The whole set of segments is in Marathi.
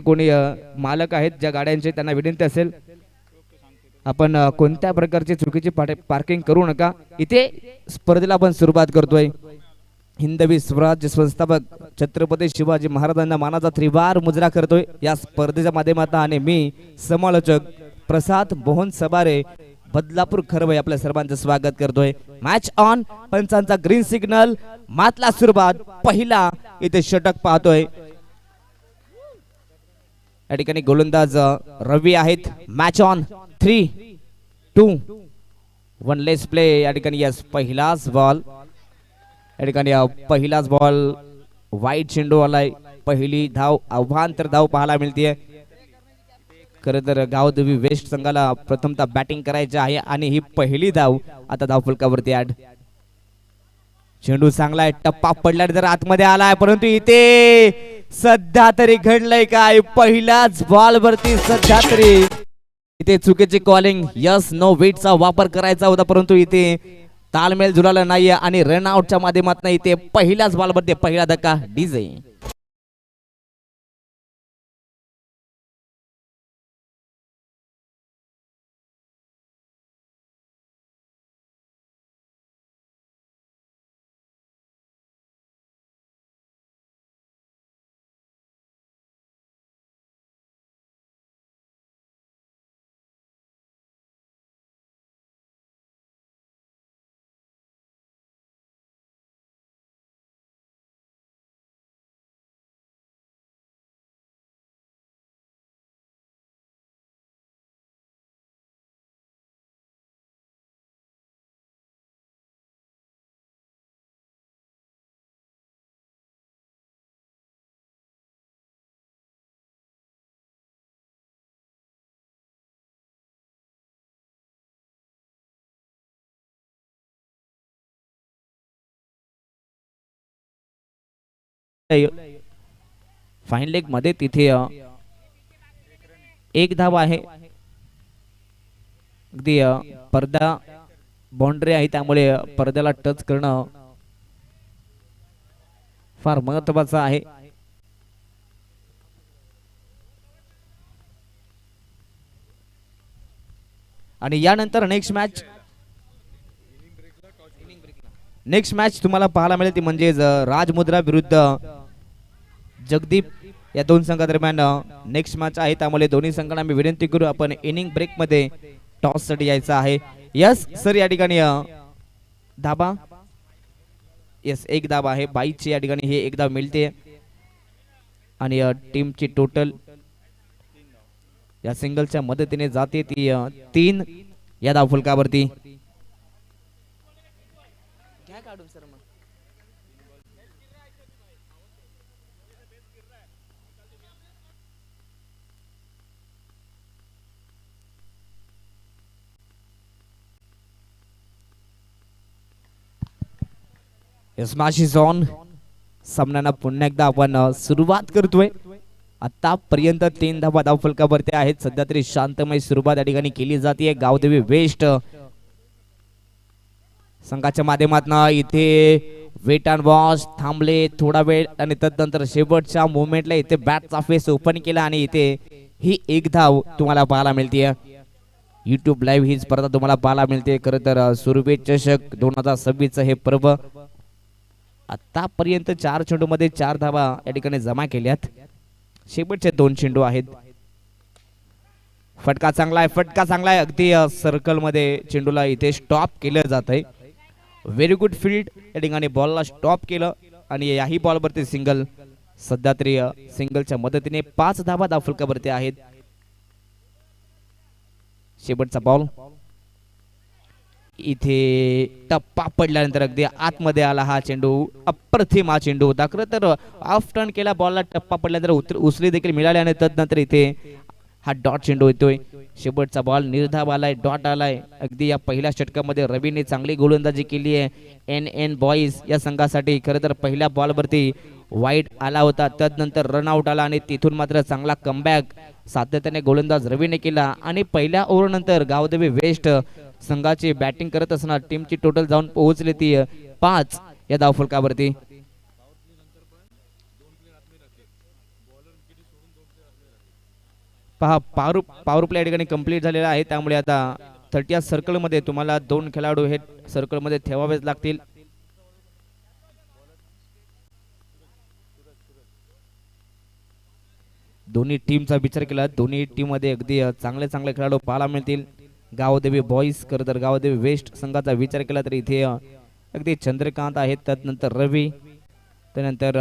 कोणी मालक आहेत ज्या गाड्यांचे त्यांना विनंती असेल आपण कोणत्या प्रकारची चुकीची पार्किंग करू नका। इथे स्पर्धेला आपण सुरुवात करतोय। हिंदवी स्वराज्य संस्थापक छत्रपती शिवाजी महाराजांना मानाचा त्रिवार मुजरा करतोय या स्पर्धेच्या माध्यमातून आणि मी समालोचक प्रसाद मोहन सबारे बदलापूर खरवई आपल्या सर्वांचं स्वागत करतोय। मॅच ऑन पंचांचा ग्रीन सिग्नल मातला सुरुवात पहिला इथे षटक पाहतोय। या ठिकाणी गोलंदाज रवी आहेत। Match on 3, 2, 1 let's play. या ठिकाणी यस पहिलाच बॉल या ठिकाणी पहिलाच बॉल वाईट चेंडू आलाय। पहिली धाव आव्हांतर धाव पाहायला मिळते। खरं तर गावदेवी वेस्ट संघाला प्रथमतः बॅटिंग करायची आहे आणि ही पहिली धाव आता धाव फलकावरती ऍड। चेंडू चांगलाय टप्पा पडला तर आतमध्ये आलाय परंतु इथे सध्या तरी घडलंय काय पहिल्याच बॉल वरती सध्या तरी इथे चुकीची कॉलिंग यस नो वेटचा वापर करायचा होता परंतु इथे तालमेल जुळाला नाहीये आणि रन आउटच्या माध्यमातून इथे पहिल्याच बॉल वरती पहिला धक्का डीजे। फाईन लेग मध्ये तिथे एक धाव आहे। अगदी पडदा बाउंड्री आहे त्यामुळे पडद्याला टच करणं फार महत्त्वाचं आहे। आणि यानंतर नेक्स्ट मॅच तुम्हाला पाहायला मिळेल ती म्हणजे राजमुद्रा विरुद्ध जगदीप या दोन संघादरम्यान नेक्स्ट मॅच आहे त्यामुळे दोन्ही संघांना मी विनंती करू आपण इनिंग ब्रेक मध्ये टॉस साठी यायचं आहे। यस सर या ठिकाणी धाबा यस एक धाब आहे 22 या ठिकाणी हे एक धाव मिळते आणि टीमची टोटल या सिंगलच्या मदतीने जाते ती 3 या धाव फलकावरती। सामन्याला पुन्हा एकदा आपण सुरुवात करतोय। आतापर्यंत 3 धावा धाव फलकावरती आहेत। सध्या तरी शांतमय सुरुवात या ठिकाणी केली जाते गावदेवी वेस्ट संघाच्या माध्यमातून। इथे वेट अँड वॉच थांबले थोडा वेळ आणि तदनंतर शेवटच्या मोमेंटला इथे बॅटचा फेस ओपन केला आणि इथे ही एक धाव तुम्हाला पाहायला मिळते। YouTube लाईव्ह ही स्पर्धा तुम्हाला पाहायला मिळते। खरं तर सुरवे चषक 2026 हे पर्व आतापर्यंत 4 चेंडू मध्ये 4 धावा या ठिकाणी जमा केल्यात। शेवटचे 2 चेंडू आहेत। फटका चांगला आहे अगदी सर्कल मध्ये चेंडूला इथे स्टॉप केलं जात आहे। व्हेरी गुड फील्ड या ठिकाणी बॉलला स्टॉप केलं आणि याही बॉल वरती सिंगल। सध्या तरी सिंगलच्या मदतीने 5 धावा धाव फलकावरती आहेत। शेवटचा बॉल इथे टप्पा पडल्यानंतर अगदी आतमध्ये आला हा चेंडू अप्रतिम हा चेंडू होता। खरं तर ऑफ टर्न केला बॉलला टप्पा पडल्यानंतर उसळी देखील मिळाली आणि तदनंतर इथे हा डॉट चेंडू येतोय। शेवटचा बॉल निर्धाव आलाय डॉट आलाय। अगदी या पहिल्या षटकामध्ये रवीने चांगली गोलंदाजी केली आहे NN बॉईज या संघासाठी। खरं तर पहिल्या बॉल वरती वाईट आला होता तदनंतर रन आउट आला आणि तिथून मात्र चांगला कमबॅक सातत्याने गोलंदाज रवीने केला आणि पहिल्या ओव्हर नंतर गावदेवी वेस्ट संघाची बॅटिंग करत असताना टीमची टोटल जाऊन पोहोचली ती 5 या धाव फलकावरती। पहा पॉवर प्ले या ठिकाणी कंप्लीट झालेला आहे, त्यामुळे आता 30 सर्कलमध्ये तुम्हाला 2 खेळाडू हे सर्कलमध्ये ठेवावेच लागतील. दोन्ही टीमचा विचार केला, दोन्ही टीम मध्ये अगदी चांगले चांगले खेळाडू पाहायला मिळतील. गावदेवी बॉईज खरं तर गावदेवी वेस्ट संघाचा विचार केला तर इथे अगदी चंद्रकांत आहेत, त्यानंतर रवी, त्यानंतर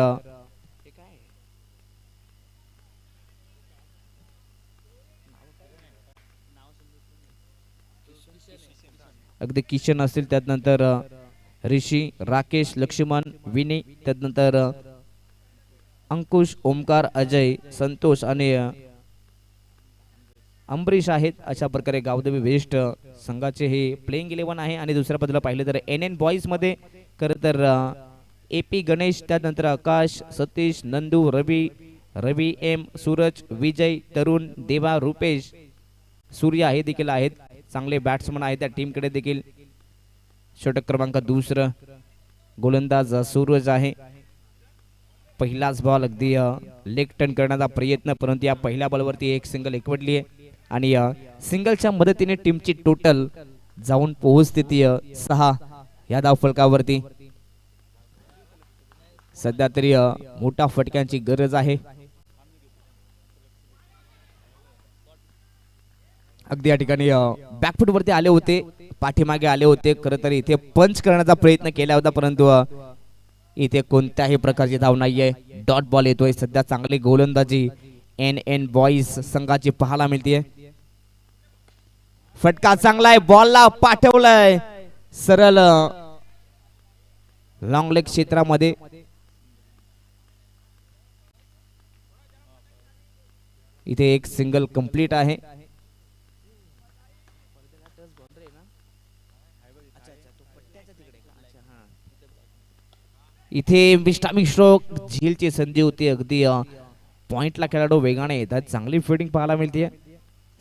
अगदी किशन असतील, त्यानंतर ऋषी, राकेश, लक्ष्मण, विनी, त्यानंतर अंकुश, ओमकार, अजय, संतोष आणि अमरीश आहेत. अशा प्रकारे गावदेवी वेस्ट संघाचे हे प्लेइंग 11 आहे. आणि दुसऱ्या बाजूला पाहिलं तर NN बॉईज मध्ये खरं तर AP गणेश, त्यानंतर आकाश, सतीश, नंदू, रवी M, सूरज, विजय, तरुण, देवा, रुपेश, सूर्या हे देखील आहेत. चांगले बॅट्समन आहेत त्या टीमकडे देखील. षटक क्रमांक 2 गोलंदाज सूरज आहे. पहिलाच बॉल अगदी लेग टर्न करण्याचा प्रयत्न, परंतु या पहिल्या बॉलवरती एक सिंगल एकवटली आहे आणि सिंगलच्या मदतीने टीमची टोटल जाऊन पोहोचते ती 6 या धावफलकावरती. सध्या तरी मोठ्या फटक्यांची गरज आहे. अगदी या ठिकाणी बॅकफुट वरती आले होते, पाठीमागे आले होते, खरं तर इथे पंच करण्याचा प्रयत्न केला होता, परंतु इथे कोणत्याही प्रकारची धाव नाहीये. डॉट बॉल येतोय. सध्या चांगली गोलंदाजी NN बॉईज संघाची पाहायला मिळते. फटका चांगला आहे, बॉलला पाठवलाय सरळ लॉंग लेग क्षेत्रामध्ये. इथे एक सिंगल कंप्लीट आहे. इथे विस्टामिक स्ट्रोक झीलची संधी होती. अगदी पॉइंटला खेळाडू वेगाने येतात, चांगली फिल्डिंग पाहायला मिळते.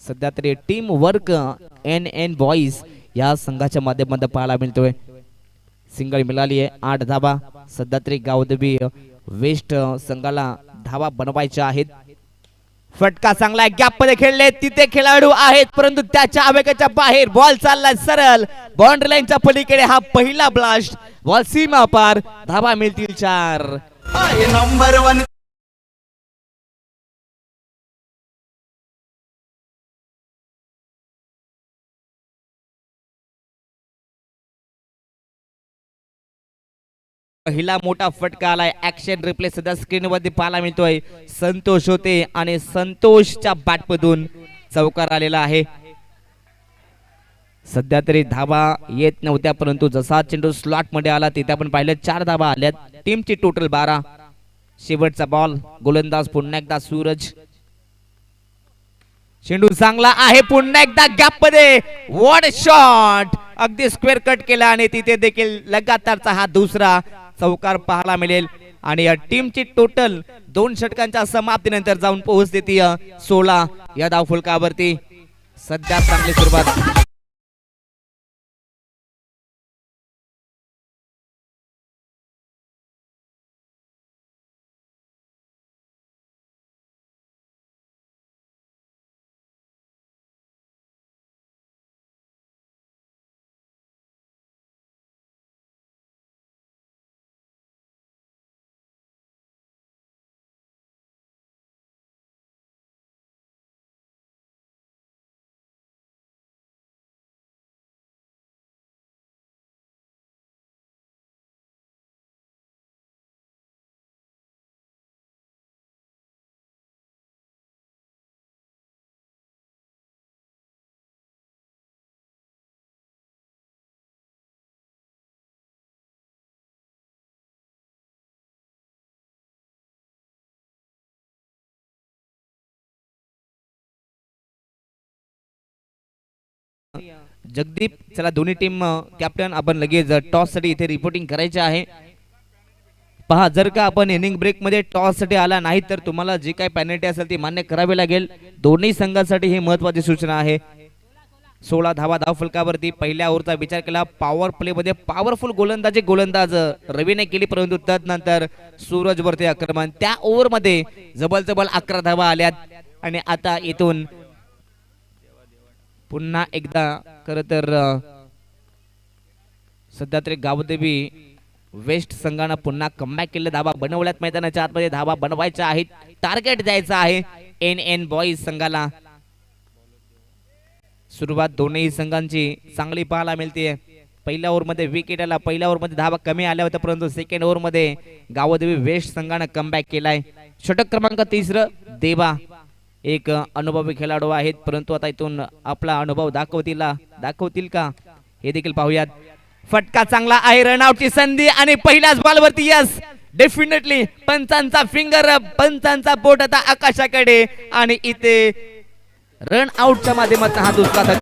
सध्या तरी टीम वर्क NN बॉईज या संघाच्या माध्यमातून पाहायला मिळतोय. सिंगल मिळाली आहे, 8 धावा. सध्या तरी गावदेवी वेस्ट संघाला धावा बनवायच्या आहेत. फटका चांगला आहे, गॅप मध्ये खेळले, तिथे खेळाडू आहेत, परंतु त्याच्या आवेगाच्या बाहेर बॉल चाललाय सरळ बाउंड्री लाईनच्या पलीकडे. हा पहिला ब्लास्ट, बॉल सीमा पार, धावा मिळतील 4. नंबर 1 पहिला मोठा फटका आलाय. ऍक्शन रिप्ले सध्या स्क्रीनवरती पाहायला मिळतोय. संतोष होते आणि संतोषच्या बॅटमधून चौकार आलेला आहे. सध्या तरी धावा येत नव्हत्या, परंतु जसा चेंडू स्लॉट मध्ये आला तिथे आपण पाहिलं 4 धावा आल्यात. टीमची टोटल 12. शेवटचा बॉल, गोलंदाज पुन्हा एकदा सूरज. चेंडू चांगला आहे, पुन्हा एकदा गॅप मध्ये, व्हॉट शॉट, अगदी स्क्वेअर कट केला आणि तिथे देखील लगातारचा हा दुसरा चौकार पाहायला मिळेल. आणि या टीमची टोटल 2 षटकांच्या समाप्तीनंतर जाऊन पोहोचते ती 16 या धावफलकावरती. सध्या चांगली सुरुवात. जगदीप, चला दोन्ही टीम कॅप्टन, आपण लगेच टॉस साठी इथे रिपोर्टिंग करायचे आहे. पहा, जर का आपण इनिंग ब्रेक मध्ये टॉस साठी आला नाही तर तुम्हाला जी काही पेनल्टी असेल ती मान्य करावी लागेल. दोन्ही संघांसाठी ही महत्त्वाची सूचना आहे. 16 धावा धावफलकावरती. पहिल्या ओव्हरचा विचार केला, पॉवर प्ले मध्ये पॉवरफुल गोलंदाज रवीने केली, परंतु त्यानंतर सूरज वरती आक्रमण. त्या ओव्हर मध्ये जबल 11 धावा आल्यात. आणि आता इथून पुन्हा एकदा खर तर सध्या तरी गावदेवी वेस्ट संघानं पुन्हा कमबॅक केले. धाबा बनवल्यात मैदानाच्या आतमध्ये, धाबा बनवायच्या आहेत, टार्गेट द्यायचं आहे एन एन बॉईज संघाला. सुरुवात दोन्ही संघांची चांगली पाहायला मिळते. पहिल्या ओव्हरमध्ये विकेट आला, पहिल्या ओव्हरमध्ये धाबा कमी आल्या होत्या, परंतु सेकंड ओव्हरमध्ये गावदेवी वेस्ट संघानं कमबॅक केलाय. षटक क्रमांक 3 देवा एक अनुभवी खेळाडू आहेत, परंतु आता इथून आपला अनुभव दाखवतील का हे देखील पाहूयात. फटका चांगला आहे, रनआउटची संधी आणि पहिल्याच बॉलवरती यस डेफिनेटली पंचांचा फिंगर, पंचांचा बोट आता आकाशाकडे आणि इथे रन आउटच्या माध्यमातून हा दुसरा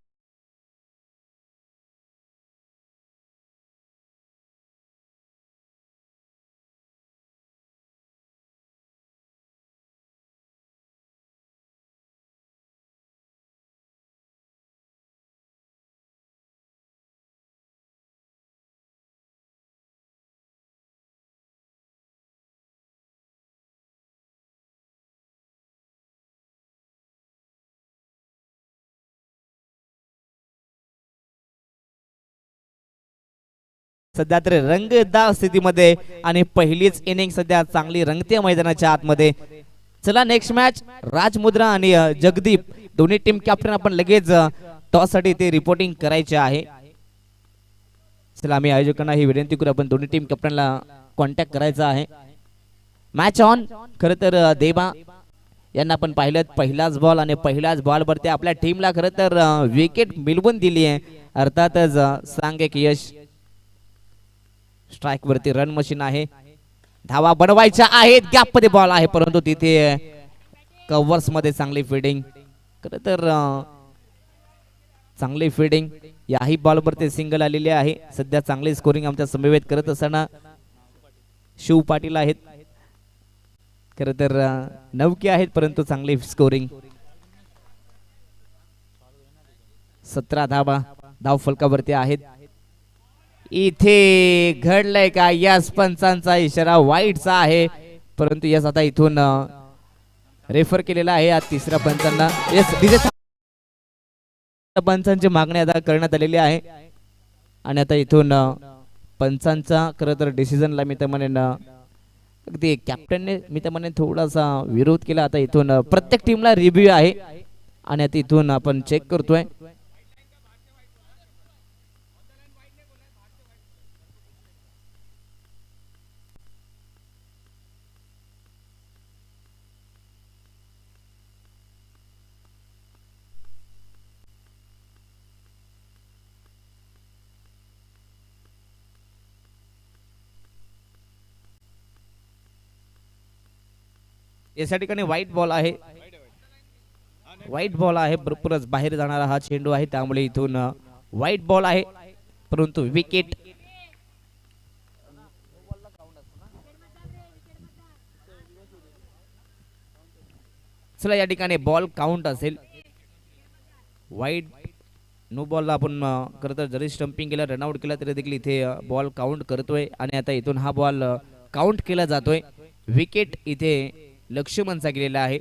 सध्या तरी रंगतदार स्थितीमध्ये आणि पहिलीच इनिंग सध्या चांगली रंगते मैदानाच्या आतमध्ये. चला नेक्स्ट मॅच राजमुद्रा आणि जगदीप दोन्ही टीम कॅप्टन आपण लगेच टॉस साठी ते रिपोर्टिंग करायचे आहे. चला आम्ही आयोजकांना ही विनंती करू, आपण दोन्ही टीम कॅप्टनला कॉन्टॅक्ट करायचा आहे. Match on. खरं तर देवा यांना आपण पाहिलं पहिलाच बॉल आणि पहिल्याच बॉलवरती आपल्या टीमला खरं तर विकेट मिळवून दिली आहे. अर्थातच सांग एक यश स्ट्राइक वरती रन मशीन आहे, धावा बनवायच्या आहेत, गॅप मध्ये बॉल आहे, परंतु तिथे कव्हर्स मध्ये चांगली फिल्डिंग. खरं तर चांगली फिल्डिंग याही बॉलवरती सिंगल आलेली आहे. सध्या चांगली स्कोरिंग आमच्या समवेत करत असताना शिव पाटील आहेत. खरं तर नवके आहेत, परंतु चांगली स्कोरिंग. 17 धावा धाव फलकावरती आहेत. इथे घडलंय का? यस पंचांचा इशारा वाईटचा आहे, परंतु यस आता इथून रेफर केलेला आहे आज तिसऱ्या पंचांना. यस पंचांची मागणी आता करण्यात आलेली आहे आणि आता इथून पंचांचा खरं तर डिसिजनला मी तर म्हणेन अगदी कॅप्टनने मी तर म्हणेन थोडासा विरोध केला. आता इथून प्रत्येक टीमला रिव्ह्यू आहे आणि आता इथून आपण चेक करतोय. या ठिकाणी व्हाईट बॉल आहे, व्हाईट बॉल आहे, भरपूरच बाहेर जाणारा हा चेंडू आहे, त्यामुळे इथून व्हाईट बॉल आहे, परंतु विकेट. चला या ठिकाणी बॉल काउंट असेल. वाईट नो बॉलला आपण खरं तर जरी स्टंपिंग केलं, रनआउट केला तरी देखील इथे बॉल काउंट करतोय आणि आता इथून हा बॉल काउंट केला जातोय. विकेट इथे लक्ष्मणचा गेलेला आहे.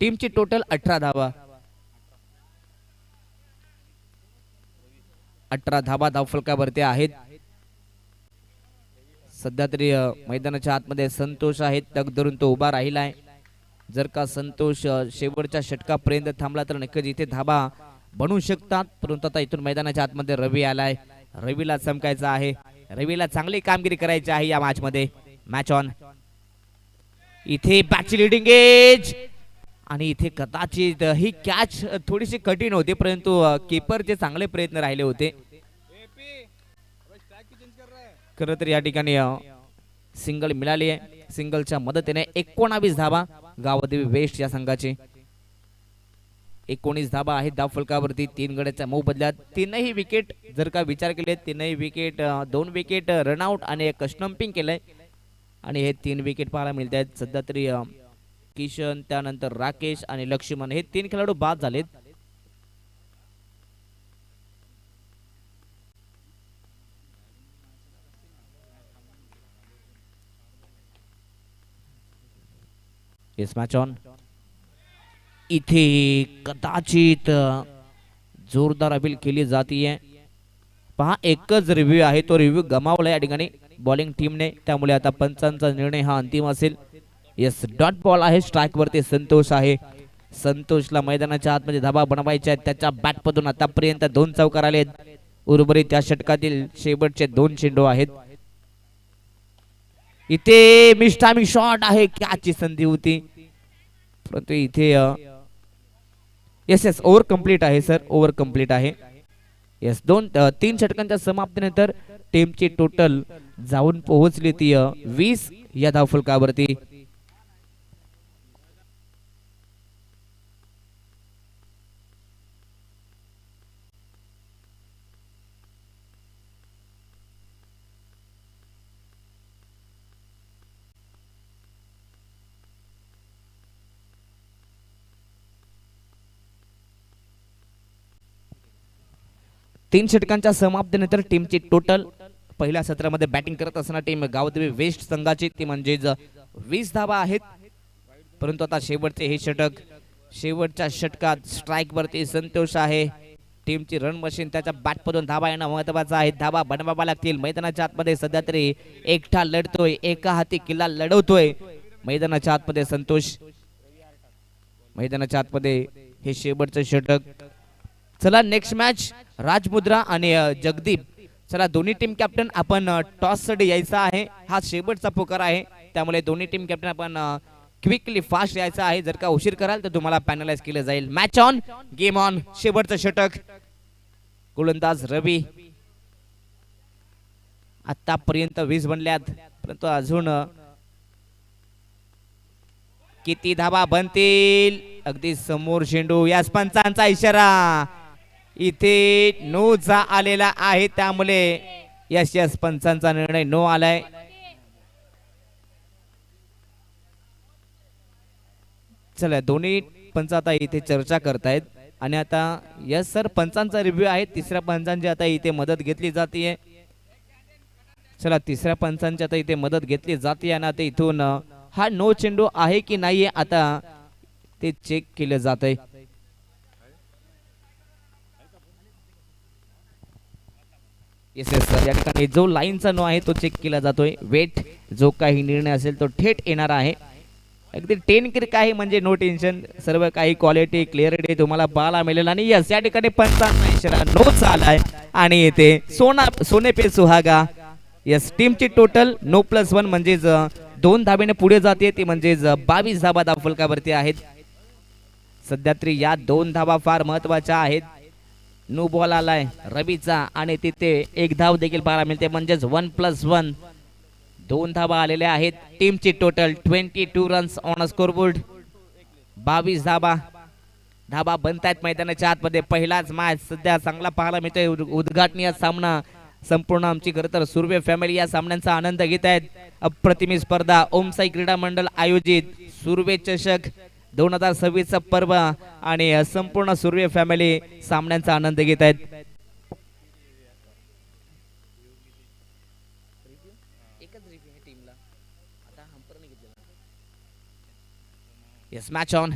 टीमची टोटल 18 धावा, 18 धावा धावफलकावरती आहेत. सध्या तरी मैदानाच्या आतमध्ये संतोष आहेत, तग धरून तो उभा राहिलाय. जर का संतोष शेवटच्या षटकापर्यंत थांबला तर नक्कीच इथे धाबा बनवू शकतात, परंतु आता इथून मैदानाच्या आतमध्ये रवी आलाय. रवीला चमकायचा आहे, रवीला चांगली कामगिरी करायची आहे या मॅच मध्ये. Match on. इथे बॅटची लिडिंग एज आणि इथे कदाचित ही कॅच थोडीशी कठीण होती, परंतु कीपरचे चांगले प्रयत्न राहिले होते. खरं तर या ठिकाणी सिंगल मिळाली आहे. सिंगलच्या मदतीने 19 धावा गावदेवी वेस्ट या संघाचे. 19 धाबा आहेत धावफलकावरती. 3 गड्याच्या मोबदल्यात 3ही विकेट जर का विचार केले, 3ही विकेट, 2 विकेट रनआउट आणि 1 स्टंपिंग केलंय आणि हे 3 विकेट पाहायला मिळत आहेत. सध्या तरी किशन, त्यानंतर राकेश आणि लक्ष्मण हे 3 खेळाडू बाद झालेत. Yes match on. इथे कदाचित जोरदार अपील केली जातीये. पहा एकच रिव्ह्यू आहे, तो रिव्ह्यू गमावला या ठिकाणी बॉलिंग टीमने, त्यामुळे आता पंचांचा निर्णय हा अंतिम असेल. येस, डॉट बॉल आहे, स्ट्राईक वरती संतोष आहे. संतोषला मैदानाच्या आतमध्ये धाबा बनवायच्या आहेत. त्याच्या बॅटमधून आतापर्यंत 2 चौकार आलेत. उर्वरित त्या षटकातील शेवटचे 2 चेंडू आहेत. इथे मिस्टामिंग शॉट आहे, कॅचची संधी होती, परंतु इथे येस ओव्हर कंप्लीट आहे सर, ओव्हर कंप्लीट आहे. येस 3 षटकांच्या समाप्तीनंतर टीमची टोटल जाऊन पोहोचली ती 20 या धावफलकावरती. तीन षटकांच्या समाप्तीनंतर टीमची टोटल पहिल्या सत्रामध्ये बॅटिंग करत असताना टीम गावदेवी वेस्ट संघाची ती म्हणजेच 20 धावा आहेत. परंतु आता शेवटचे हे षटक, शेवटच्या षटकात स्ट्राईक वरती संतोष आहे. टीमची रन मशीन, त्याच्या बॅटमधून धावा येणं महत्वाचं आहे. धावा बनवावा लागतील. मैदानाच्या आतमध्ये सध्या तरी एकटा लढतोय, एका हाती किल्ला लढवतोय मैदानाच्या आतमध्ये संतोष. मैदानाच्या आतमध्ये हे शेवटचं षटक. चला नेक्स्ट मॅच राजमुद्रा आणि जगदीप. चला दोन्ही टीम कॅप्टन आपण टॉस साठी यायचा आहे. हा शेवटचा पुकार आहे, त्यामुळे दोन्ही टीम कॅप्टन आपण क्विकली फास्ट यायचा आहे. जर का उशीर कराल तर तुम्हाला पॅनलाइज केलं जाईल. Match on, game on. शेवटचं षटक. गोलंदाज रवी. आतापर्यंत 20 बनल्यात, परंतु अजून किती धावा बनतील. अगदी समोर चेंडू. यास पंचांचा इशारा. इथे नो चा आलेला आहे, त्यामुळे यस पंचांचा निर्णय नो आलाय. चला दोन्ही पंच आता इथे चर्चा करतायत आणि आता यस सर पंचांचा रिव्ह्यू आहे. तिसऱ्या पंचांची आता इथे मदत घेतली जाते. चला तिसऱ्या पंचांची आता इथे मदत घेतली जाते आणि आता इथून हा नो चेंडू आहे की नाहीये आता ते चेक केलं जात आहे. येस सर, या ठिकाणी जो लाईनचा नो आहे तो चेक केला जातोय. वेट जो काही निर्णय असेल तो थेट येणार आहे. अगदी 10 क्रिक आहे, म्हणजे नो टेन्शन. सर्व काही क्वालिटी क्लिअरिटी तुम्हाला पाहायला मिळेल. आणि यस या ठिकाणी पंचांचा इशारा नो चालाय आणि येते सोने पे सुहागा. यस टीमची टोटल नो +1 म्हणजेच 2 धाब्याने पुढे जाते, ती म्हणजेच 22 धाबा धावफलकावरती आहेत. सध्या तरी या 2 धाबा फार महत्वाच्या आहेत. नो बॉल आलाय रवीचा आणि तिथे 1 धाव देखील पाहायला मिळते, म्हणजेच 1+1 2 धाबा आलेल्या आहेत. टीमची टोटल 22 रन्स ऑन स्कोरबोर्ड. 22 धाबा बनतायत मैदानाच्या आतमध्ये. पहिलाच मॅच सध्या चांगला पाहायला मिळतोय. उद्घाटनीय सामना संपूर्ण आमची खरं तर सुर्वे फॅमिली या सामन्यांचा आनंद घेत आहेत. अप्रतिम स्पर्धा ओमसाई क्रीडा मंडळ आयोजित सुर्वे चषक 2026 पर्व आणि संपूर्ण सुर्वे फॅमिली सामन्यांचा आनंद घेत आहेत. Yes match on.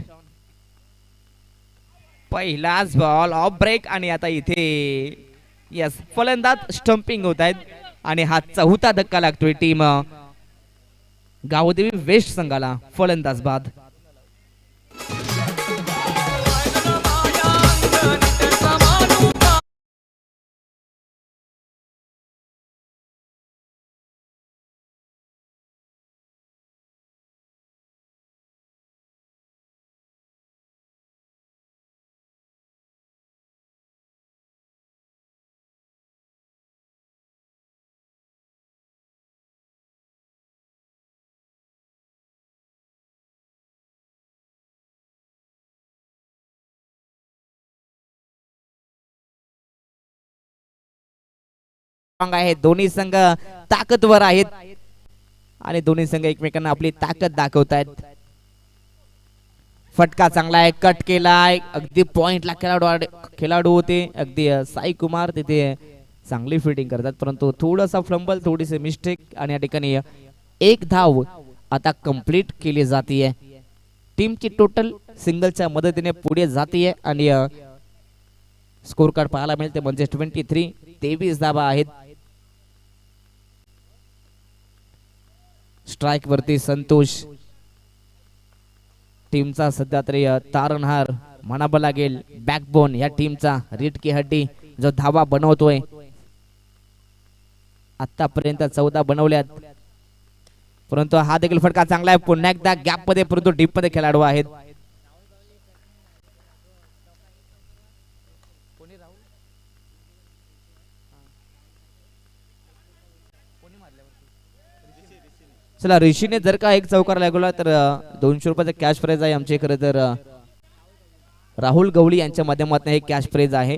पहिलाच बॉल ऑफ ब्रेक आणि आता इथे यस फलंदाज स्टंपिंग होत आहेत आणि हा 4था धक्का लागतोय टीम गावदेवी वेस्ट संघाला. फलंदाज बाद. आहे दोन्ही संघ ताकदवर आहेत आणि दोन्ही संघ एकमेकांना आपली ताकद दाखवतायत. फटका चांगला आहे, कट केलाय. अगदी पॉइंटला खेळाडू होते. अगदी साई कुमार तिथे चांगली फिल्डिंग करतात, परंतु थोडासा फ्लंबल, थोडीशी मिस्टेक आणि या ठिकाणी 1 धाव आता कंप्लीट केली जाते. टीमची टोटल सिंगलच्या मदतीने पुढे जाते आणि स्कोर कार्ड पाहायला मिळते म्हणजे 23 धावा आहेत. स्ट्राइक वरती संतोष टीमचा सध्या तरी तारणहार म्हणावं लागेल, बॅकबोन या टीमचा, रीड की हड्डी जो धावा बनवतोय. आतापर्यंत 14 बनवल्यात, परंतु हा देखील फटका चांगला आहे. पुन्हा एकदा गॅप मध्ये परंतु डीप मध्ये खेळाडू आहेत. चला ऋषीने जर का एक चौकार लागवला तर 200 रुपयाचा कॅश प्राइज आहे आमचे. खरं तर राहुल गवळी यांच्या माध्यमातून हे कॅश प्राइज आहे.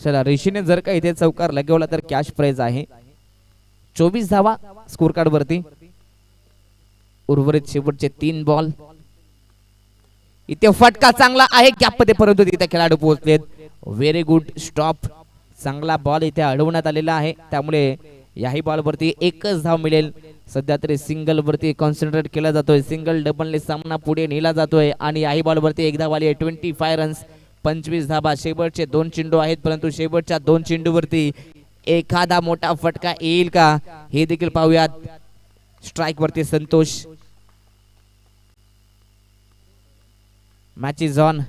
चला ऋषीने जर का इथे चौकार लगवला तर कॅश प्राइज आहे 24 धावा स्कोर कार्ड वरती. उर्वरित शेवटचे 3 बॉल. इथे फटका चांगला आहे गॅप मध्ये, परंतु तिथे खेळाडू पोहोचलेत. Very good stop. चांगला बॉल इथे अडवण्यात आलेला आहे, त्यामुळे याही बॉल वरती एकच धाव मिळेल. सध्या तरी सिंगल वरती कॉन्सन्ट्रेट केला जातोय, सिंगल डबलने सामना पुढे नेला जातोय आणि याही बॉल वरती एक धाव आली आहे. 25 रन्स, 25 धाबा. शेवटचे 2 चेंडू आहेत, परंतु शेवटच्या 2 चेंडू वरती एखादा मोठा फटका येईल का हे देखील पाहूयात. स्ट्राइक वरती Santosh. Match is on.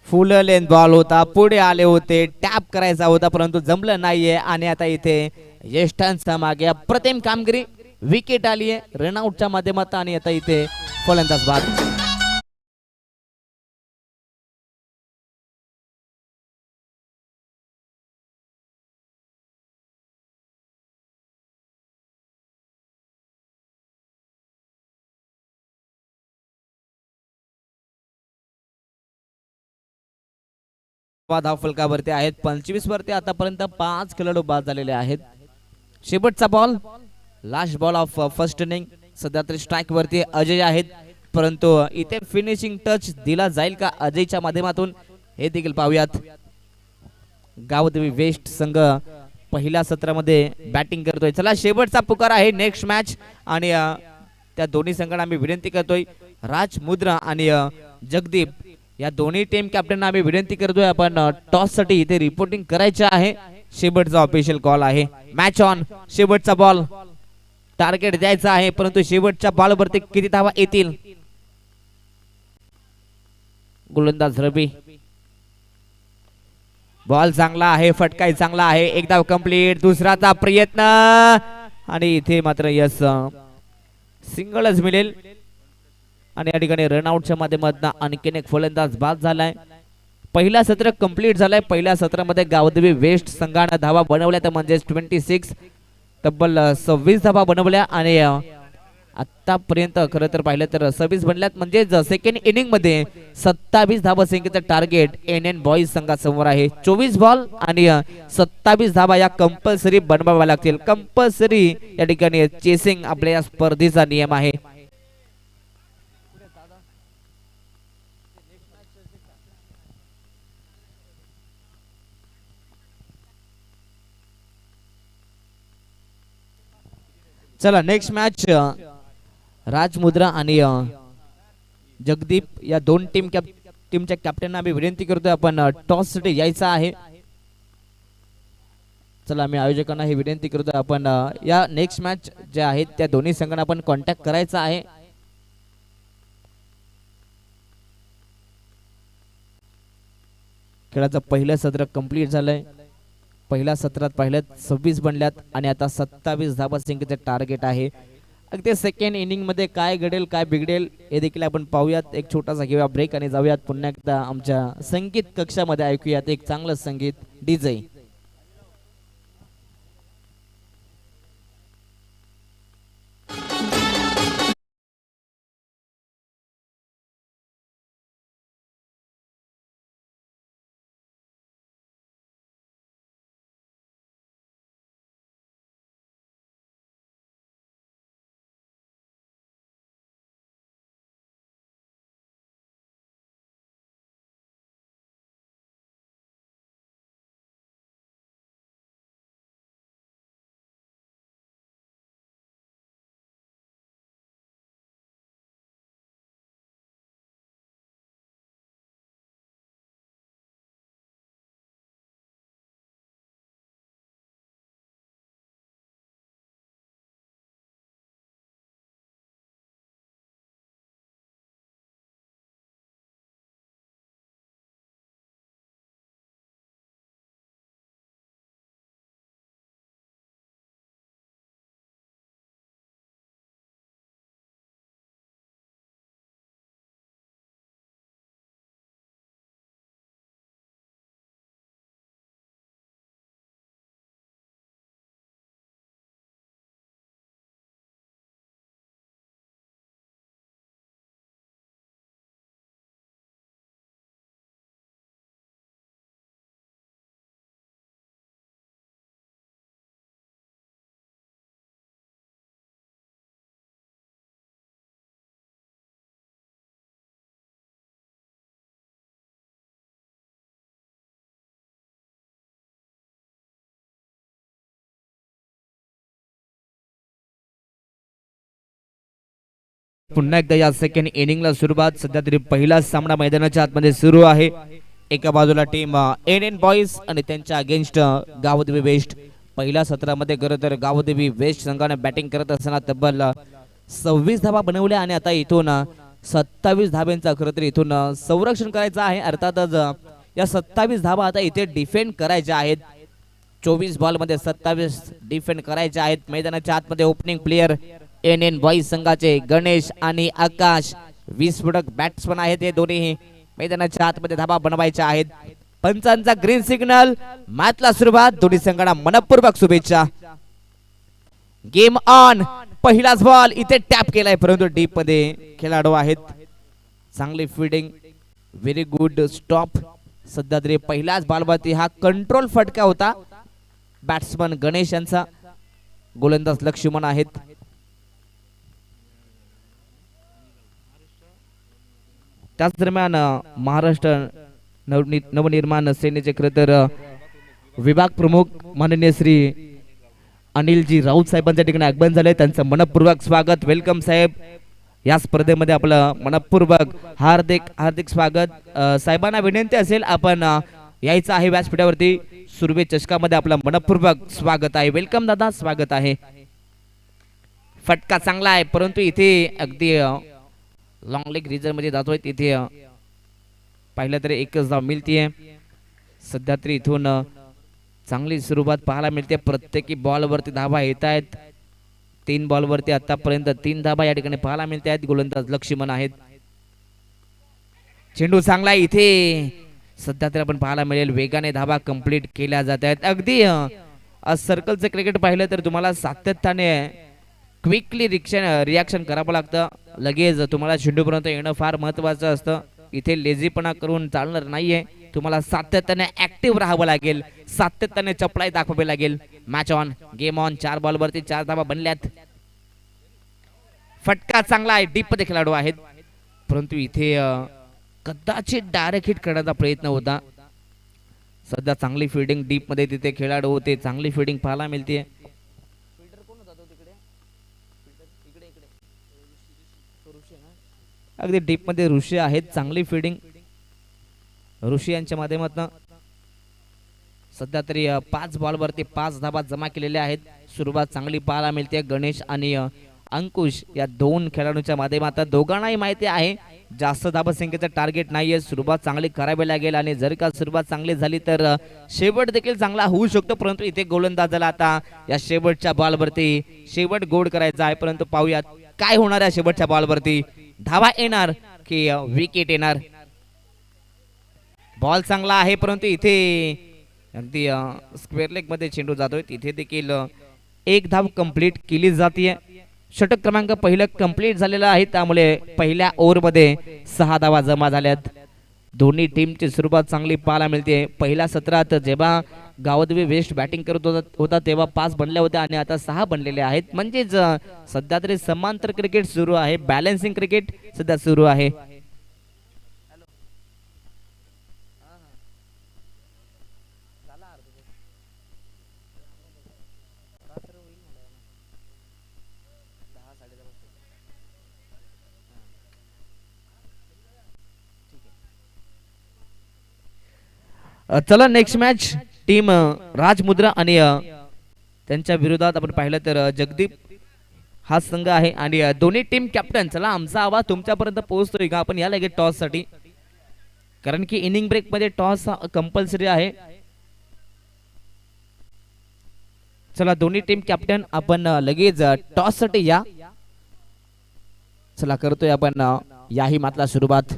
Full length ball होता, पुढे आले होते, टॅप करायचा होता परंतु जमलं नाहीये. आणि आता इथे ज्येष्ठांचा मागे अप्रतिम कामगिरी, विकेट आली आहे रनआउटच्या माध्यमातून आणि आता इथे फलंदाज बाद. धाव फलकावरती आहेत 25 वरती. आतापर्यंत 5 खेळाडू बाद झालेले आहेत. शेवटचा ball, last ball of first inning. सध्या तरी स्ट्राइक वरती अजय आहेत, परंतु इथे फिनिशिंग टच दिला जाईल का अजयच्या माध्यमातून हे देखील पाहूयात. गावदेवी वेस्ट संघ पहिल्या सत्रामध्ये बॅटिंग करतोय. चला शेवटचा पुकार आहे नेक्स्ट मॅच आणि त्या दोन्ही संघांना आम्ही विनंती करतोय, राज मुद्रा आणि जगदीप या दोन्ही टीम कॅप्टनना आम्ही विनंती करतोय, आपण टॉस साठी इथे रिपोर्टिंग करायचे आहे. शेवटचा ऑफिशियल कॉल आहे. Match on. शेवटचा बॉल, टार्गेट द्यायचा आहे, परंतु शेवटच्या बॉल वरती किती धावा येतील. गोलंदाज रवी. बॉल चांगला आहे, फटकाही चांगला आहे, एक धाव कंप्लीट. दुसराचा प्रयत्न आणि इथे मात्र यस सिंगलच मिळेल आणि या ठिकाणी रनआउटच्या माध्यमातून आणखीन एक फलंदाज बाद झालाय. पहिला सत्र कंप्लीट झालाय. पहिल्या सत्रामध्ये गावदेवी वेस्ट संघाने धावा बनवल्या तर म्हणजे 26 तब्बल 26 धावा बनवल्या आणि आतापर्यंत खरं तर पाहिलं तर 26 बनल्यात, म्हणजे सेकंड इनिंग मध्ये 27 धावा संख्येचं टार्गेट एन बॉईज संघासमोर आहे. 24 बॉल आणि 27 धावा या कंपल्सरी बनवाव्या लागतील. कंपल्सरी या ठिकाणी चेसिंग आपल्या स्पर्धेचा नियम आहे. चला नेक्स्ट मॅच राजमुद्रा आणि जगदीप या दोन टीमच्या कॅप्टनना आम्ही विनंती करतोय, आपण टॉस साठी यायचा आहे. चला आम्ही आयोजकांना ही विनंती करतोय, आपण या नेक्स्ट मॅच ज्या आहेत त्या दोन्ही संघांना आपण कॉन्टॅक्ट करायचा आहे. खेळाचं पहिलं सत्र कंप्लीट झालंय. पहिल्या सत्रात पाहिल्यात 26 बनल्यात आणि आता 27 धावा संख्येचे टार्गेट आहे. अगदी सेकंड इनिंग मध्ये काय घडेल काय बिघडेल हे देखील आपण पाहूयात. एक छोटासा घेऊया ब्रेक आणि जाऊयात पुन्हा एकदा आमच्या संगीत कक्षामध्ये, ऐकूयात एक चांगलं संगीत डीजे. पुन्हा एकदा या सेकंड इनिंगला सुरुवात. सध्या तरी पहिला सामना मैदानाच्या आतमध्ये सुरू आहे. एका बाजूला टीम एन एन बॉईज आणि त्यांच्या अगेन्स्ट गावदेवी वेस्ट. पहिल्या सत्रामध्ये खरं तर गावदेवी वेस्ट संघाने बॅटिंग करत असताना तब्बल 26 धाबा बनवल्या आणि आता इथून 27 धाब्यांचा खरं तर इथून संरक्षण करायचं आहे. अर्थातच या 27 धाबा आता इथे डिफेंड करायच्या आहेत. 24 बॉल मध्ये 27 डिफेंड करायचे आहेत. मैदानाच्या आतमध्ये opening player N N boys संघाचे गणेश आणि आकाश विस्फोटक बॅट्समन आहेत. हे दोन्ही मैदानाच्या आतमध्ये धाबा बनवायच्या आहेत. पंचांचा ग्रीन सिग्नल. मॅचला सुरुवात. दोन्ही संघांना मनपूर्वक शुभेच्छा. Game on. पहिलाच बॉल इथे टॅप केलाय परंतु डीप मध्ये खेळाडू आहेत. चांगली फिल्डिंग. Very good stop. सध्या तरी पहिल्याच बॉलवरती हा कंट्रोल फटका होता बॅट्समन गणेश यांचा. गोलंदाज लक्ष्मण आहेत. त्याच दरम्यान महाराष्ट्र नवनिर्माण सेनेचे खरं तर विभाग प्रमुख माननीय श्री अनिलजी राऊत साहेबांच्या ठिकाणी आगमन झाले. त्यांचं मनपूर्वक स्वागत. वेलकम साहेब. या स्पर्धेमध्ये आपलं मनपूर्वक हार्दिक हार्दिक स्वागत. साहेबांना विनंती असेल आपण यायचं आहे व्यासपीठावरती. सुरवे चषकामध्ये आपलं मनपूर्वक स्वागत आहे. वेलकम दादा, स्वागत आहे. फटका चांगला आहे परंतु इथे अगदी लॉंग लेग रिझर्व मध्ये जातोय. तिथे पाहिलं तरी एकच धाव मिळतीये. सध्या तरी इथून चांगली सुरुवात पाहायला मिळते. प्रत्येकी बॉल वरती धाबा येत आहेत. 3 बॉल वरती आतापर्यंत 3 धाबा या ठिकाणी पाहायला मिळत आहेत. गोलंदाज लक्ष्मण आहेत. चेंडू चांगला आहे. इथे सध्या तरी आपण पाहायला मिळेल वेगाने धाबा कंप्लीट केल्या जात आहेत. अगदी सर्कलचं क्रिकेट पाहिलं तर तुम्हाला सातत्याने क्विकली रिॲक्शन करावं लागतं. लगेच तुम्हाला चेंडूपर्यंत येणं फार महत्वाचं असतं. इथे लेझीपणा करून चालणार नाहीये. तुम्हाला सातत्याने ऍक्टिव्ह राहावं लागेल. सातत्याने चपळाई दाखवावी लागेल. Match on. Game on. 4 ball वरती 4 धाबा बनल्यात. फटका चांगला आहे. डीप मध्ये खेळाडू आहेत परंतु इथे कदाचित डायरेक्ट हिट करण्याचा प्रयत्न होता. सध्या चांगली फिल्डिंग डीप मध्ये तिथे खेळाडू होते. चांगली फिल्डिंग पाहायला मिळते. अगदी डीप मध्ये ऋषी आहेत. चांगली फिल्डिंग ऋषी यांच्या माध्यमातून. सध्या तरी 5 बॉल वरती 5 धाबा जमा केलेल्या आहेत. सुरुवात चांगली पाहायला मिळते. गणेश आणि अंकुश या 2 खेळाडूंच्या माध्यमातून. दोघांनाही माहिती आहे जास्त धाबा संख्येचं टार्गेट नाहीये. सुरुवात चांगली करावी लागेल आणि जर का सुरुवात चांगली झाली तर शेवट देखील चांगला होऊ शकतो. परंतु इथे गोलंदाजाला आता या शेवटच्या बॉल वरती शेवट गोड करायचा आहे. परंतु पाहूयात काय होणार आहे शेवटच्या बॉल वरती. धावा येणार की विकेट येणार. बॉल चांगला आहे परंतु इथे अगदी स्क्वेअर लेग मध्ये चेंडू जातोय. तिथे देखील 1 धाव कंप्लीट केली जाते. षटक क्रमांक पहिलं कंप्लीट झालेला आहे. त्यामुळे पहिल्या ओव्हर मध्ये 6 धावा जमा झाल्यात. दोन्ही टीमची सुरुवात चांगली पाहायला मिळते. पहिल्या सत्रात जेव्हा गावदेवी वेस्ट बॅटिंग करत होता तेव्हा 5 बनल्या होत्या आणि आता 6 बनलेले आहेत. म्हणजेच सध्या तरी समांतर क्रिकेट सुरू आहे. बॅलन्सिंग क्रिकेट सध्या सुरू आहे. चला नेक्स्ट मॅच. टीम राजमुद्रा आणि त्यांच्या विरोधात आपण पाहिलं तर जगदीप हा संघ आहे आणि दोन्ही टीम कॅप्टन. चला आमचा आवाज तुमच्यापर्यंत पोहोचतोय का? आपण या लगेच टॉस साठी, कारण की इनिंग ब्रेक मध्ये टॉस कंपल्सरी आहे. चला दोन्ही टीम कॅप्टन आपण लगेच टॉस साठी या. चला करतोय आपण याही मातला सुरुवात.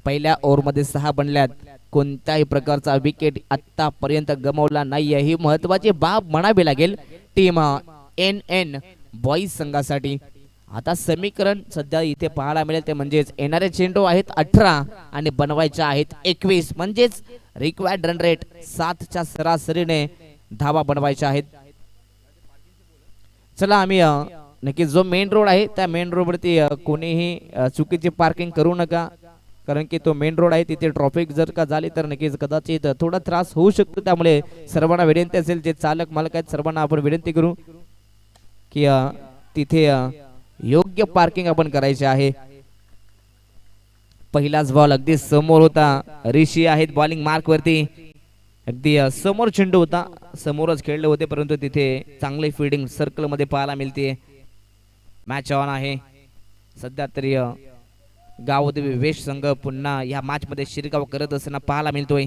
पहिल्या ओव्हर मध्ये 6 बनल्यात. कोणत्याही प्रकारचा विकेट आतापर्यंत गमावला नाहीये. ही महत्वाची बाब म्हणावी लागेल टीम एन एन बॉईज संघासाठी. आता समीकरण सध्या इथे पाहायला मिळेल ते म्हणजेच येणारे चेंडू आहेत 18 आणि बनवायचे आहेत 21. म्हणजेच रिक्वायर्ड रन रेट 7च्या सरासरीने धावा बनवायच्या आहेत. चला आम्ही नक्की जो मेन रोड आहे त्या मेन रोड वरती कोणीही चुकीची पार्किंग करू नका. कारण की तो मेन रोड आहे. तिथे ट्रॅफिक जर का झाली तर नक्कीच कदाचित थोडा त्रास होऊ शकतो. त्यामुळे सर्वांना विनंती असेल जे चालक मालक आहेत सर्वांना आपण विनंती करू की तिथे योग्य पार्किंग आपण करायचे आहे. पहिलाच बॉल अगदी समोर होता. ऋषी आहेत बॉलिंग मार्क वरती. अगदी समोर चेंडू होता. समोरच खेळले होते परंतु तिथे चांगली फील्डिंग सर्कल मध्ये पाहायला मिळते. मॅच ऑन आहे. सध्या तरी गावदेवी वेश संघ पुन्हा या मॅच मध्ये शिरकाव करत असताना पाहायला मिळतोय.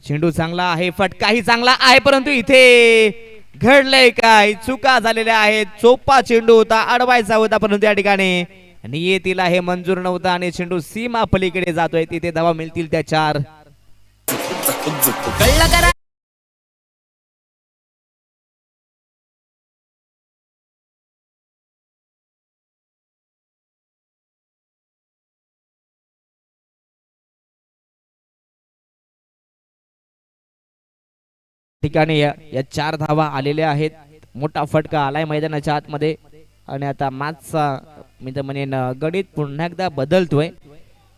चेंडू चांगला आहे. फटकाही चांगला आहे परंतु इथे घडलंय काय? चुका झालेल्या आहेत. चोप्पा चेंडू होता. अडवायचा होता परंतु या ठिकाणी नियतीला हे मंजूर नव्हता आणि चेंडू सीमा पलीकडे जातोय. तिथे धावा मिळतील त्या 4. कळलं करा. ठिकाणी या 4 धावा आलेल्या आहेत. मोठा फटका आलाय मैदानाच्या आतमध्ये आणि आता मॅचचा मी तर म्हणेन गणित पुन्हा एकदा बदलतोय.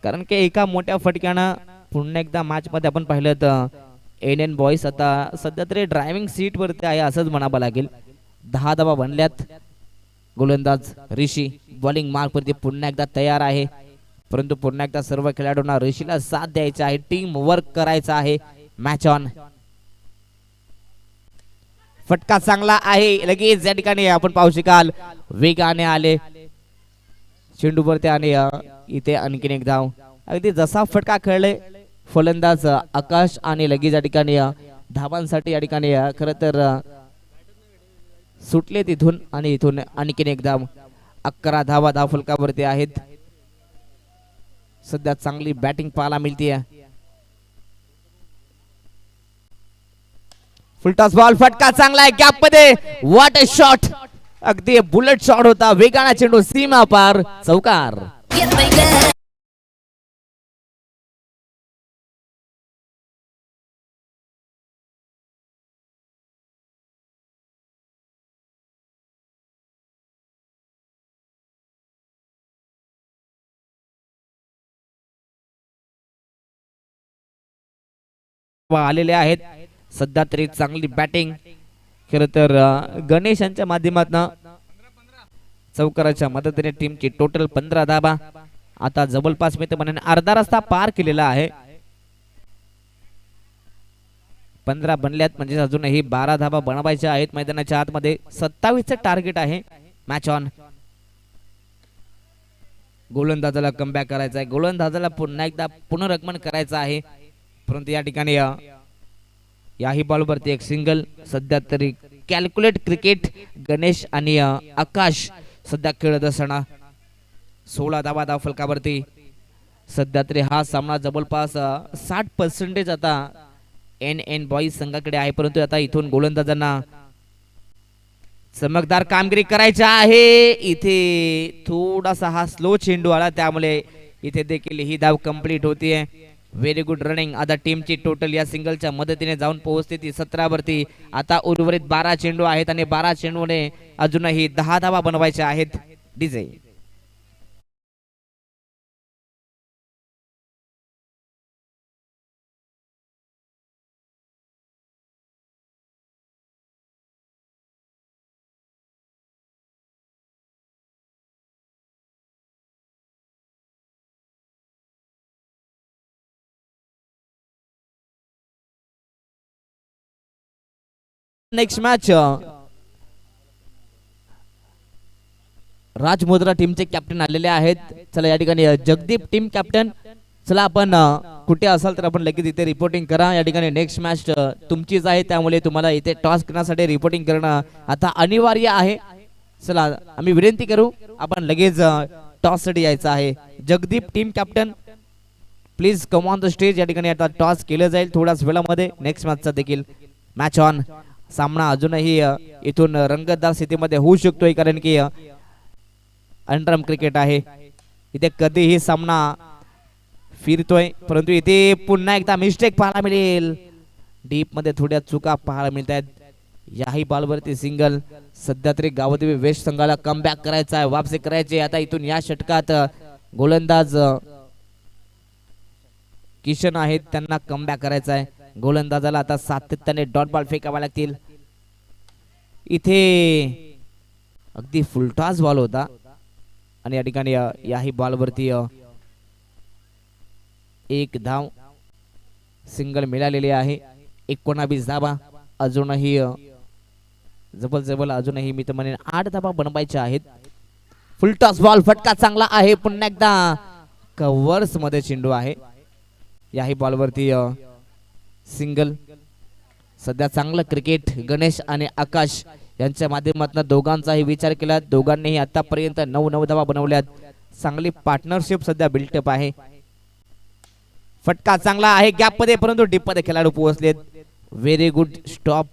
कारण की एका मोठ्या फटक्यानं पुन्हा एकदा मॅच मध्ये आपण पाहिलं तर एन बॉईज आता सध्या तरी ड्रायव्हिंग सीट वरती आहे असंच म्हणावं लागेल. 10 धावा बनल्यात. गोलंदाज ऋषी बॉलिंग मार्क वरती पुन्हा एकदा तयार आहे परंतु पुन्हा एकदा सर्व खेळाडूंना ऋषीला साथ द्यायचा आहे. टीम वर्क करायचा आहे. Match on. फटका चांगला आहे. लगेच या ठिकाणी आपण पाहू शकाल वेगाने आले चेंडू वरती आणि इथे आणखीन एक धाव. अगदी जसा फटका खेळले फलंदाज आकाश आणि लगेच या ठिकाणी धावांसाठी या ठिकाणी खरं तर सुटले तिथून आणि इथून आणखीन एक धाव. 11 धावा धाव फलकावरती आहेत. सध्या चांगली बॅटिंग पाहायला मिळते. Full toss ball. फटका चांगला आहे गॅप मध्ये. What a shot. अगदी बुलेट शॉट होता. वेगाना चेंडू सीमा पार. चौकार. आलेले आहेत. सध्या तरी चांगली बॅटिंग खरं तर गणेशांच्या माध्यमातून चौकाराच्या मदतीने टीमची टोटल 15 धावा. आता जवळपास मी तर म्हणेन अर्धा रस्ता पार केलेला आहे. 15 बनल्यात म्हणजे अजूनही 12 धावा बनवायच्या आहेत मैदानाच्या आतमध्ये. 27 चं टार्गेट आहे. Match on. गोलंदाजाला कमबॅक करायचा आहे. गोलंदाजाला पुन्हा एकदा पुनरागमन करायचं आहे परंतु या ठिकाणी याही बॉलवरती एक सिंगल. सध्या तरी कॅल्क्युलेट क्रिकेट गणेश आणि आकाश सध्या खेळत असताना 16 धावा धाव फलकावरती. सध्या तरी हा सामना जवळपास 60% आता एन बॉईज संघाकडे आहे परंतु आता इथून गोलंदाजांना चमकदार कामगिरी करायची आहे. इथे थोडासा हा स्लो चेंडू आला त्यामुळे इथे देखील ही धाव कंप्लीट होतीये. Very good running. आता टीमची टोटल या सिंगलच्या मदतीने जाऊन पोहोचते ती 17 वरती. आता उर्वरित 12 चेंडू आहेत आणि 12 चेंडूने अजूनही 10 धावा बनवायच्या आहेत. डीजे नेक्स्ट मॅच राजमुद्रा टीमचे कॅप्टन आलेले आहेत. चला या ठिकाणी जगदीप टीम कॅप्टन. चला आपण कुठे असाल तर आपण लगेच इथे रिपोर्टिंग करा. या ठिकाणी नेक्स्ट मॅच तुमचीच आहे त्यामुळे तुम्हाला इथे टॉस करण्यासाठी रिपोर्टिंग करणं आता अनिवार्य आहे. चला आम्ही विनंती करू आपण लगेच टॉस साठी यायचं आहे. Jagdeep team captain please come on the stage. या ठिकाणी आता टॉस केलं जाईल थोड्याच वेळामध्ये. नेक्स्ट मॅचचा देखील मॅच ऑन. सामना अजूनही इथून रंगतदार स्थितीमध्ये होऊ शकतोय कारण की अंडरम क्रिकेट आहे. इथे कधीही सामना फिरतोय परंतु इथे पुन्हा एकदा मिस्टेक पाहायला मिळेल. डीप मध्ये थोड्या चुका पाहायला मिळत आहेत. याही बॉलवरती सिंगल. सध्या तरी गावदेवी वेस्ट संघाला कमबॅक करायचा आहे. वापसी करायची. आता इथून या षटकात गोलंदाज किशन आहेत त्यांना कमबॅक करायचा आहे. गोलंदाजाला आता सातत्याने डॉट बॉल फेकावा लागतील. इथे अगदी फुलटॉस बॉल होता आणि या ठिकाणी याही बॉलवरती एक धाव सिंगल मिळालेली आहे. 19 धावा अजूनही जबल अजूनही मी तर म्हणेन 8 धावा बनवायच्या आहेत. फुलटॉस बॉल फटका चांगला आहे. पुन्हा एकदा कव्हर्स मध्ये चेंडू आहे. याही बॉलवरती सिंगल. सध्या चांगलं क्रिकेट गणेश आणि आकाश यांच्या माध्यमातून दोघांचाही विचार केला. दोघांनीही आतापर्यंत 9 धावा बनवल्यात. चांगली पार्टनरशिप सध्या बिल्टअप आहे. फटका चांगला आहे गॅप मध्ये परंतु डीप मध्ये खेळाडू पोहोचलेत. Very good stop.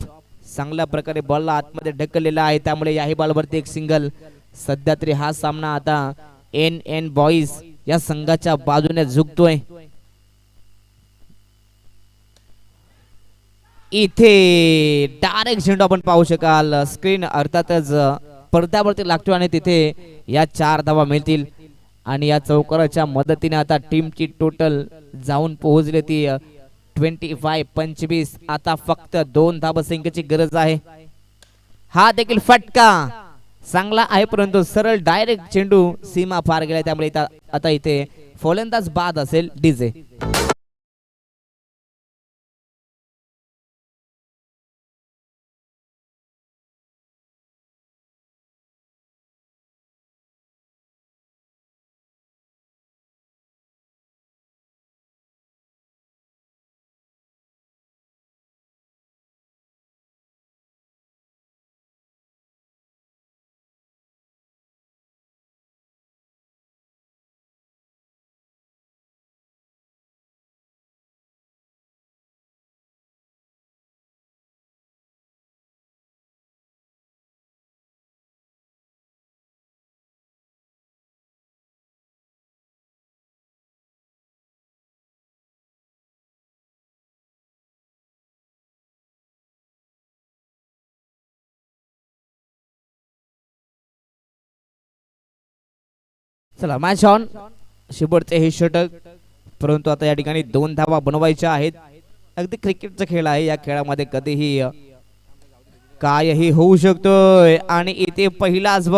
चांगल्या प्रकारे बॉलला आतमध्ये ढकललेला आहे त्यामुळे याही बॉलवरती एक सिंगल. सध्या तरी हा सामना आता एन बॉईज या संघाच्या बाजूने झुकतोय. इथे डायरेक्ट चेंडू आपण पाहू शकाल. स्क्रीन अर्थातच पडद्यावरती लागतो आणि तिथे या 4 धावा मिळतील आणि या चौकाराच्या मदतीने आता टीमची टोटल जाऊन पोहोचली ती 25. आता फक्त 2 धावा संख्येची गरज आहे. हा देखील फटका चांगला आहे परंतु सरळ डायरेक्ट चेंडू सीमा पार गेला त्यामुळे आता इथे फलंदाज बाद असेल डीजे. चला मॅच ऑन. शेवटचे हे षटक परंतु आता या ठिकाणी 2 धावा बनवायच्या आहेत. अगदी क्रिकेटचा खेळ आहे. या खेळामध्ये कधीही कायही होऊ शकतोय आणि इथे पहिलाच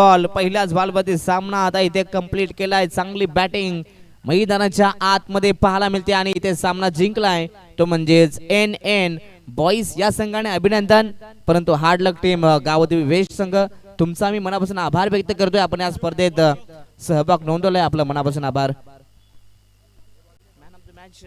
बॉल मध्ये सामना आता इथे कंप्लीट केलाय. चांगली बॅटिंग मैदानाच्या आतमध्ये पाहायला मिळते आणि इथे सामना जिंकलाय तो म्हणजेच एन बॉईज या संघाने. अभिनंदन. परंतु हार्ड लक टीम गावदेवी वेस्ट संघ तुमचा मी मनापासून आभार व्यक्त करतोय. आपण या स्पर्धेत सहभाग नोंदवलाय. आपलं मनापासून आभार. Man of the match